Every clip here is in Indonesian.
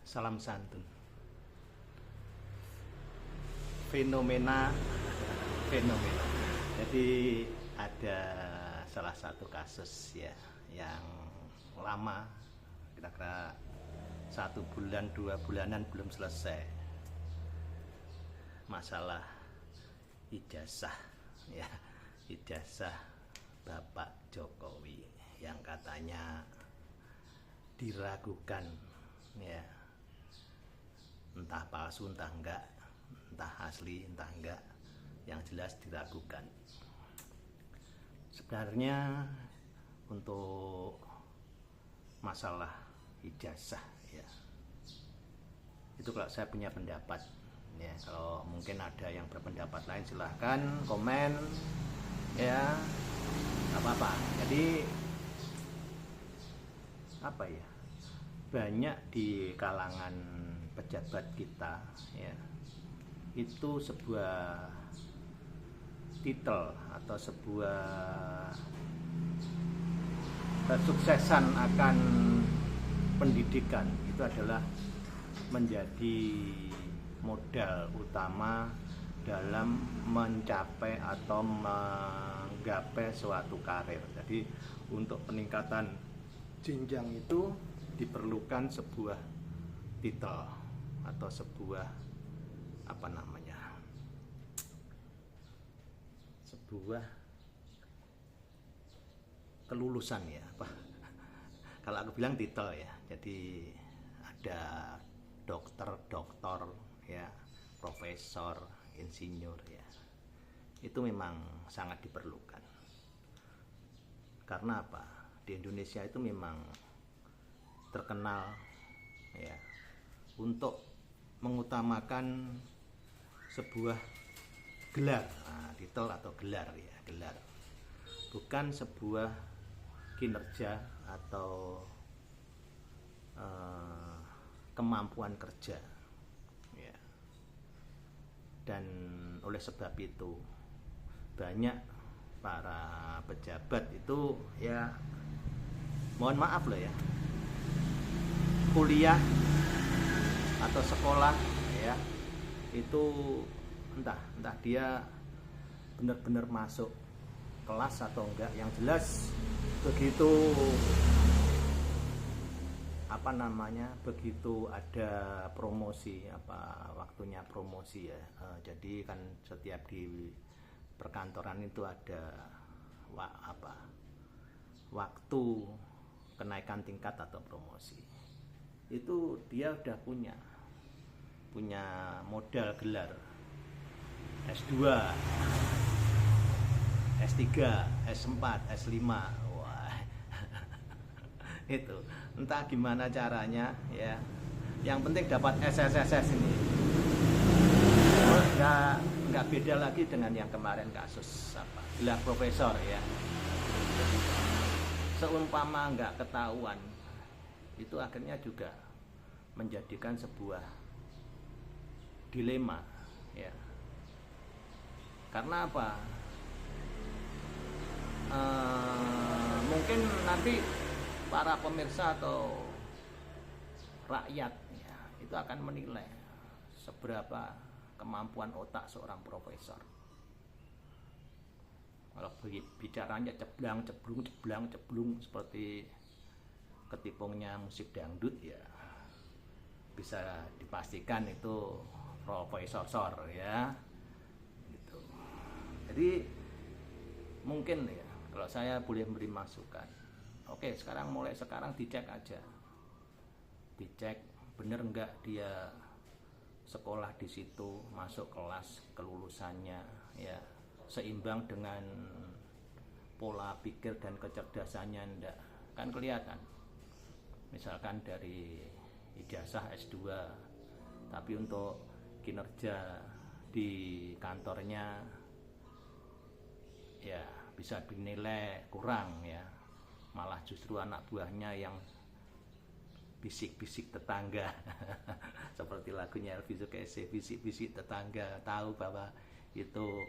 Salam santun. Fenomena fenomena. Jadi ada salah satu kasus ya yang lama, kira-kira 1 bulan 2 bulanan belum selesai. Masalah ijazah ya, ijazah Bapak Jokowi yang katanya diragukan ya, entah palsu entah enggak, entah asli entah enggak, yang jelas diragukan. Sebenarnya untuk masalah ijazah ya, itu kalau saya punya pendapat ya, kalau mungkin ada yang berpendapat lain silahkan komen ya, nggak apa-apa. Jadi apa ya, banyak di kalangan pejabat kita ya, itu sebuah titel atau sebuah kesuksesan akan pendidikan itu adalah menjadi modal utama dalam mencapai atau menggapai suatu karir. Jadi untuk peningkatan jenjang itu diperlukan sebuah titel atau sebuah sebuah kelulusan ya, kalau aku bilang titel ya. Jadi ada doktor ya, profesor, insinyur ya, itu memang sangat diperlukan. Karena apa? Di Indonesia itu memang terkenal ya untuk mengutamakan sebuah gelar, titel atau gelar ya, gelar, bukan sebuah kinerja atau kemampuan kerja ya. Dan oleh sebab itu banyak para pejabat itu ya, mohon maaf loh ya, kuliah atau sekolah ya, itu entah dia benar-benar masuk kelas atau enggak, yang jelas begitu begitu ada promosi, waktunya promosi ya, jadi kan setiap di perkantoran itu ada waktu kenaikan tingkat atau promosi, itu dia udah punya modal gelar S2, S3, S4, S5. Wah. Itu entah gimana caranya ya, yang penting dapat SSSS ini. Nggak beda lagi dengan yang kemarin kasus gelar profesor ya. Seumpama nggak ketahuan, itu akhirnya juga menjadikan sebuah dilema ya. Karena apa? Mungkin nanti para pemirsa atau rakyat ya, itu akan menilai seberapa kemampuan otak seorang profesor. Kalau bicaranya ceblung seperti ketipungnya musik dangdut ya, bisa dipastikan itu profesor ya gitu. Jadi mungkin ya, kalau saya boleh beri masukan, oke, mulai sekarang dicek aja, dicek bener enggak dia sekolah di situ, masuk kelas, kelulusannya ya seimbang dengan pola pikir dan kecerdasannya enggak, kan kelihatan. Misalkan dari ijazah S2 tapi untuk kinerja di kantornya ya bisa dinilai kurang ya, malah justru anak buahnya yang bisik-bisik tetangga seperti lagunya Elvi Sukaesih, bisik-bisik tetangga, tahu bahwa itu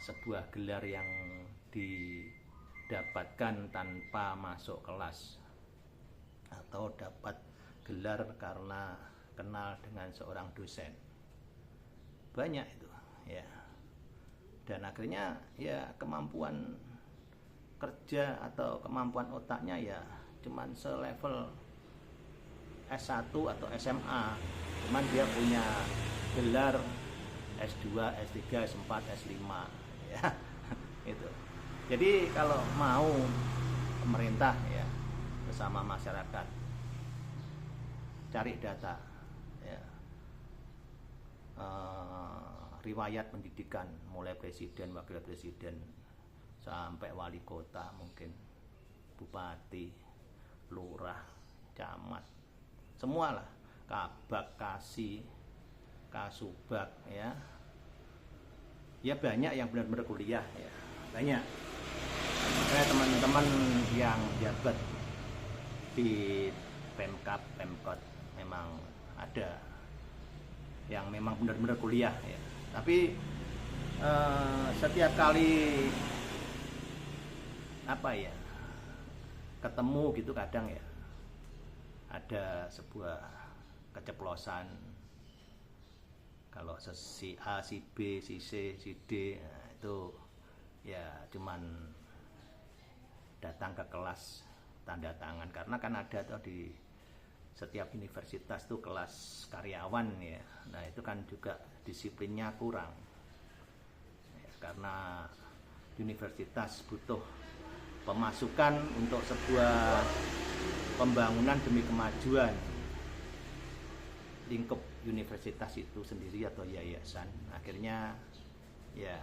sebuah gelar yang didapatkan tanpa masuk kelas atau dapat gelar karena kenal dengan seorang dosen. Banyak itu ya. Dan akhirnya ya kemampuan kerja atau kemampuan otaknya ya cuman selevel S1 atau SMA. Cuman dia punya gelar S2, S3, S4, S5 ya. Itu. Jadi kalau mau pemerintah ya bersama masyarakat cari data ya, riwayat pendidikan mulai presiden, wakil presiden sampai wali kota, mungkin bupati, lurah, camat, semualah, kabak, kasih, kasubag ya. Ya banyak yang benar-benar kuliah ya, banyak. Makanya teman-teman yang jabat di Pemkab, Pemkot memang ada yang memang benar-benar kuliah ya. Tapi setiap kali ketemu gitu kadang ya ada sebuah keceplosan. Kalau si A, si B, si C, si D, nah itu ya cuman datang ke kelas tanda tangan, karena kan ada tuh di setiap universitas tuh kelas karyawan ya. Nah itu kan juga disiplinnya kurang ya, karena universitas butuh pemasukan untuk sebuah pembangunan demi kemajuan lingkup universitas itu sendiri atau yayasan. Akhirnya ya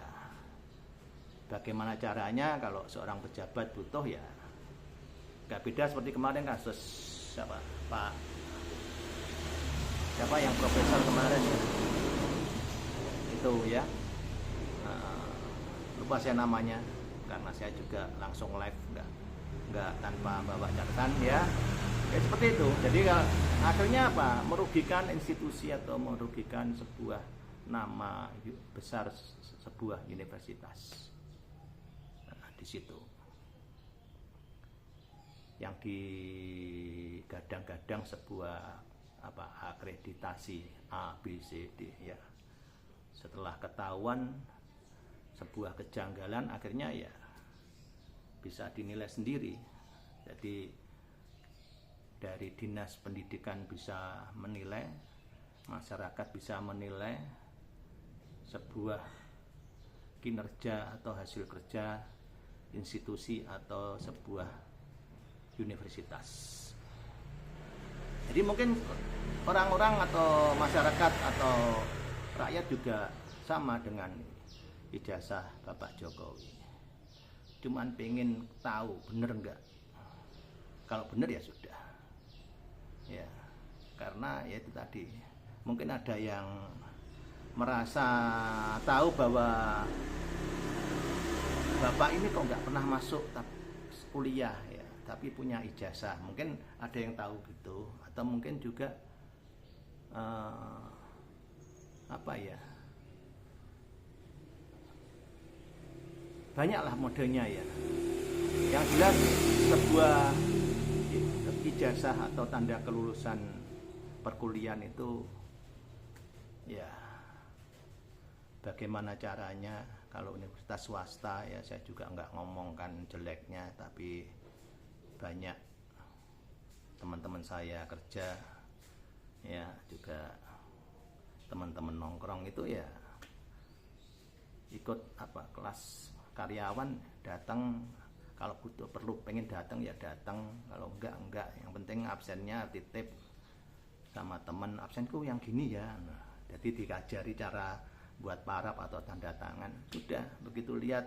bagaimana caranya kalau seorang pejabat butuh ya gak beda seperti kemarin kasus siapa yang profesor kemarin ya, itu ya, lupa saya namanya karena saya juga langsung live nggak tanpa bawa catatan ya seperti itu. Jadi akhirnya merugikan institusi atau merugikan sebuah nama besar sebuah universitas. Nah, di situ yang digadang-gadang sebuah akreditasi A, B, C, D ya. Setelah ketahuan sebuah kejanggalan, akhirnya ya bisa dinilai sendiri. Jadi dari dinas pendidikan bisa menilai, masyarakat bisa menilai sebuah kinerja atau hasil kerja institusi atau sebuah universitas. Jadi mungkin orang-orang atau masyarakat atau rakyat juga sama dengan ijazah Bapak Jokowi. Cuman pengen tahu bener enggak. Kalau bener ya sudah. Ya, karena ya itu tadi. Mungkin ada yang merasa tahu bahwa Bapak ini kok nggak pernah masuk kuliah ya, tapi punya ijazah. Mungkin ada yang tahu gitu, atau mungkin juga banyaklah modelnya ya. Yang jelas sebuah ijazah atau tanda kelulusan perkuliahan itu ya bagaimana caranya. Kalau universitas swasta ya saya juga nggak ngomongkan jeleknya, tapi banyak teman-teman saya kerja ya, juga teman-teman nongkrong itu ya ikut kelas karyawan, datang kalau butuh perlu pengen datang ya datang, kalau enggak. Yang penting absennya titip sama teman, absenku yang gini ya. Nah, jadi dikajari cara buat paraf atau tanda tangan. Sudah begitu lihat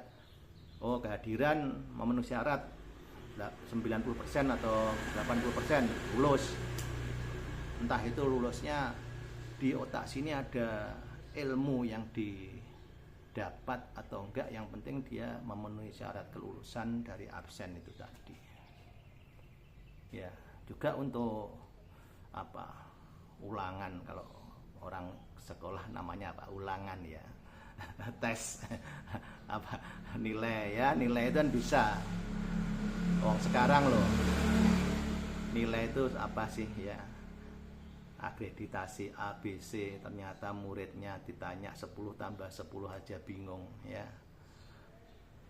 kehadiran memenuhi syarat 90% atau 80% lulus. Entah itu lulusnya di otak sini ada ilmu yang didapat atau enggak, yang penting dia memenuhi syarat kelulusan dari absen itu tadi. Ya, juga untuk ulangan, kalau orang sekolah namanya ulangan ya. Tes nilai itu kan bisa. Sekarang loh nilai itu apa sih ya, akreditasi ABC, ternyata muridnya ditanya 10 tambah 10 aja bingung ya.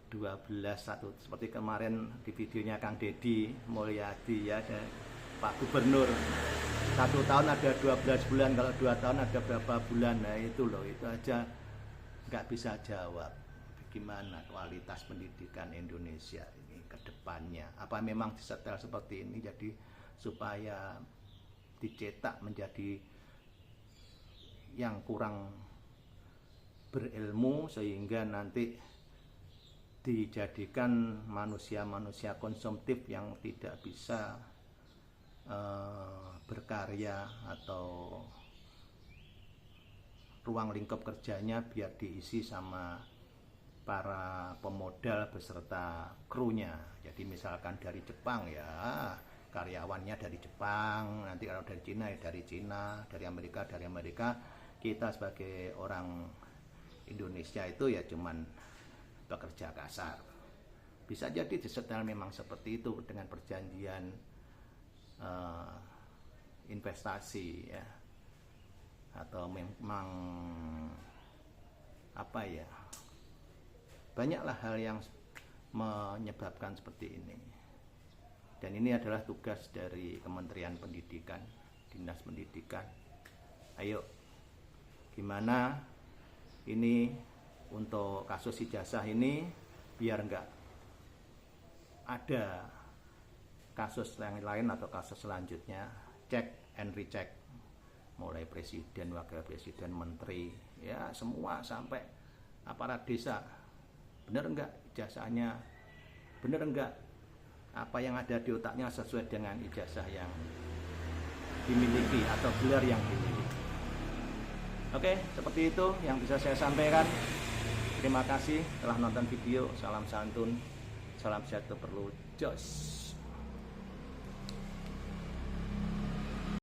12 satu, seperti kemarin di videonya Kang Deddy Mulyadi ya, ada Pak Gubernur 1 tahun ada 12 bulan, kalau 2 tahun ada berapa bulan. Nah itu loh, itu aja nggak bisa jawab. Gimana kualitas pendidikan Indonesia ini ke depannya? Apa memang disetel seperti ini jadi supaya dicetak menjadi yang kurang berilmu sehingga nanti dijadikan manusia-manusia konsumtif yang tidak bisa berkarya, atau ruang lingkup kerjanya biar diisi sama para pemodal beserta krunya. Jadi misalkan dari Jepang ya karyawannya dari Jepang, nanti kalau dari Cina ya dari Cina, dari Amerika, kita sebagai orang Indonesia itu ya cuman pekerja kasar. Bisa jadi disetel memang seperti itu dengan perjanjian investasi ya, atau memang apa ya, banyaklah hal yang menyebabkan seperti ini. Dan ini adalah tugas dari Kementerian Pendidikan, Dinas Pendidikan. Ayo, gimana ini untuk kasus ijazah ini biar enggak ada kasus yang lain atau kasus selanjutnya, check and recheck, mulai presiden, wakil presiden, menteri, ya semua sampai aparat desa, benar enggak ijazahnya, benar enggak apa yang ada di otaknya sesuai dengan ijazah yang dimiliki atau gelar yang dimiliki. Oke, seperti itu yang bisa saya sampaikan. Terima kasih telah nonton video. Salam santun, salam sehat perlu jos.